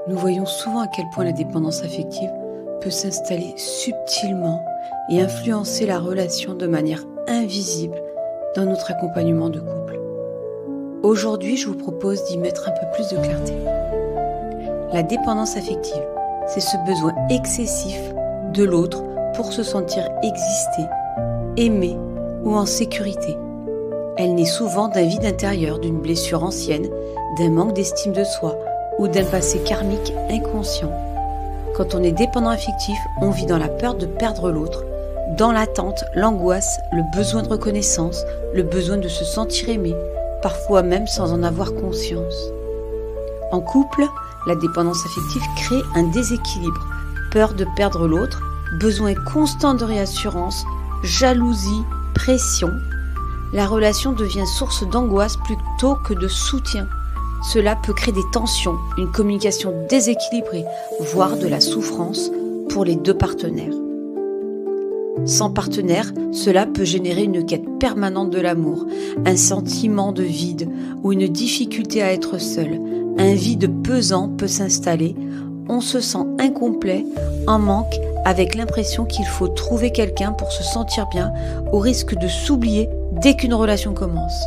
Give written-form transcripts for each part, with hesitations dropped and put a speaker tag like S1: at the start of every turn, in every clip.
S1: Nous voyons souvent à quel point la dépendance affective peut s'installer subtilement et influencer la relation de manière invisible dans notre accompagnement de couple. Aujourd'hui, je vous propose d'y mettre un peu plus de clarté. La dépendance affective, c'est ce besoin excessif de l'autre pour se sentir exister, aimé ou en sécurité. Elle naît souvent d'un vide intérieur, d'une blessure ancienne, d'un manque d'estime de soi ou d'un passé karmique inconscient. Quand on est dépendant affectif, on vit dans la peur de perdre l'autre, dans l'attente, l'angoisse, le besoin de reconnaissance, le besoin de se sentir aimé, parfois même sans en avoir conscience. En couple, la dépendance affective crée un déséquilibre, peur de perdre l'autre, besoin constant de réassurance, jalousie, pression. La relation devient source d'angoisse plutôt que de soutien. Cela peut créer des tensions, une communication déséquilibrée, voire de la souffrance pour les deux partenaires. Sans partenaire, cela peut générer une quête permanente de l'amour, un sentiment de vide ou une difficulté à être seul. Un vide pesant peut s'installer, on se sent incomplet, en manque, avec l'impression qu'il faut trouver quelqu'un pour se sentir bien, au risque de s'oublier dès qu'une relation commence.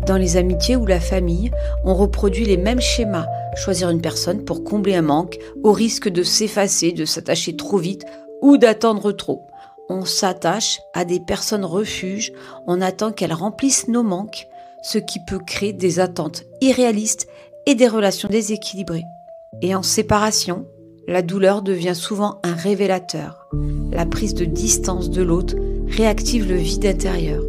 S1: Dans les amitiés ou la famille, on reproduit les mêmes schémas, choisir une personne pour combler un manque, au risque de s'effacer, de s'attacher trop vite ou d'attendre trop. On s'attache à des personnes refuges, on attend qu'elles remplissent nos manques, ce qui peut créer des attentes irréalistes et des relations déséquilibrées. Et en séparation, la douleur devient souvent un révélateur. La prise de distance de l'autre réactive le vide intérieur.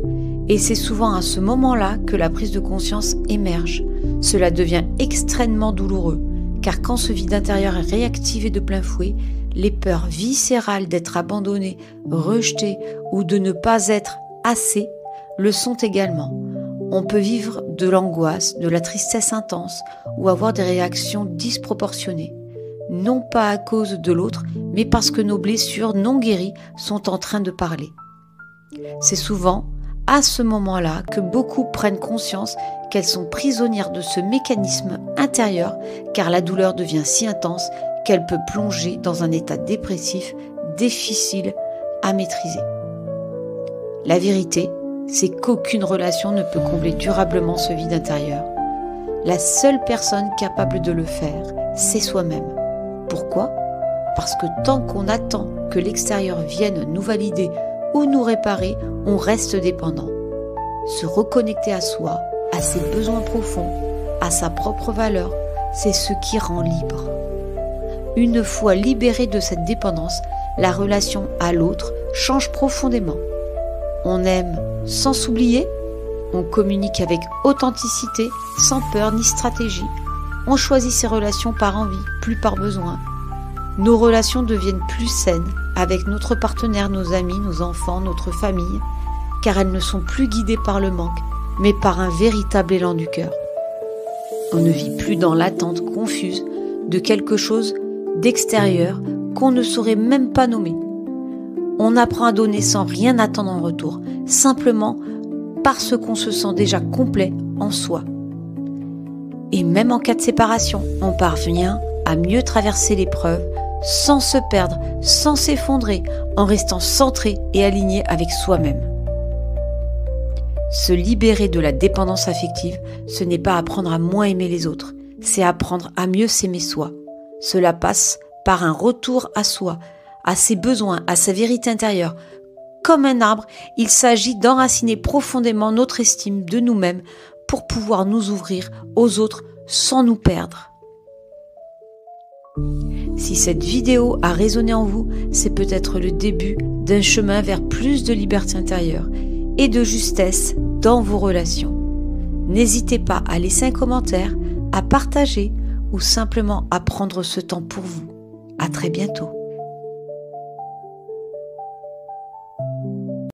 S1: Et c'est souvent à ce moment-là que la prise de conscience émerge. Cela devient extrêmement douloureux, car quand ce vide intérieur est réactivé de plein fouet, les peurs viscérales d'être abandonné, rejeté ou de ne pas être assez le sont également. On peut vivre de l'angoisse, de la tristesse intense ou avoir des réactions disproportionnées. Non pas à cause de l'autre, mais parce que nos blessures non guéries sont en train de parler. C'est souvent à ce moment-là que beaucoup prennent conscience qu'elles sont prisonnières de ce mécanisme intérieur, car la douleur devient si intense qu'elle peut plonger dans un état dépressif difficile à maîtriser. La vérité, c'est qu'aucune relation ne peut combler durablement ce vide intérieur. La seule personne capable de le faire, c'est soi-même. Pourquoi ? Parce que tant qu'on attend que l'extérieur vienne nous valider ou nous réparer, on reste dépendant. Se reconnecter à soi, à ses besoins profonds, à sa propre valeur, c'est ce qui rend libre. Une fois libéré de cette dépendance, la relation à l'autre change profondément. On aime sans s'oublier, on communique avec authenticité, sans peur ni stratégie. On choisit ses relations par envie, plus par besoin. Nos relations deviennent plus saines avec notre partenaire, nos amis, nos enfants, notre famille, car elles ne sont plus guidées par le manque, mais par un véritable élan du cœur. On ne vit plus dans l'attente confuse de quelque chose d'extérieur qu'on ne saurait même pas nommer. On apprend à donner sans rien attendre en retour, simplement parce qu'on se sent déjà complet en soi. Et même en cas de séparation, on parvient à mieux traverser l'épreuve sans se perdre, sans s'effondrer, en restant centré et aligné avec soi-même. Se libérer de la dépendance affective, ce n'est pas apprendre à moins aimer les autres, c'est apprendre à mieux s'aimer soi. Cela passe par un retour à soi, à ses besoins, à sa vérité intérieure. Comme un arbre, il s'agit d'enraciner profondément notre estime de nous-mêmes pour pouvoir nous ouvrir aux autres sans nous perdre. Si cette vidéo a résonné en vous, c'est peut-être le début d'un chemin vers plus de liberté intérieure et de justesse dans vos relations. N'hésitez pas à laisser un commentaire, à partager ou simplement à prendre ce temps pour vous. À très bientôt.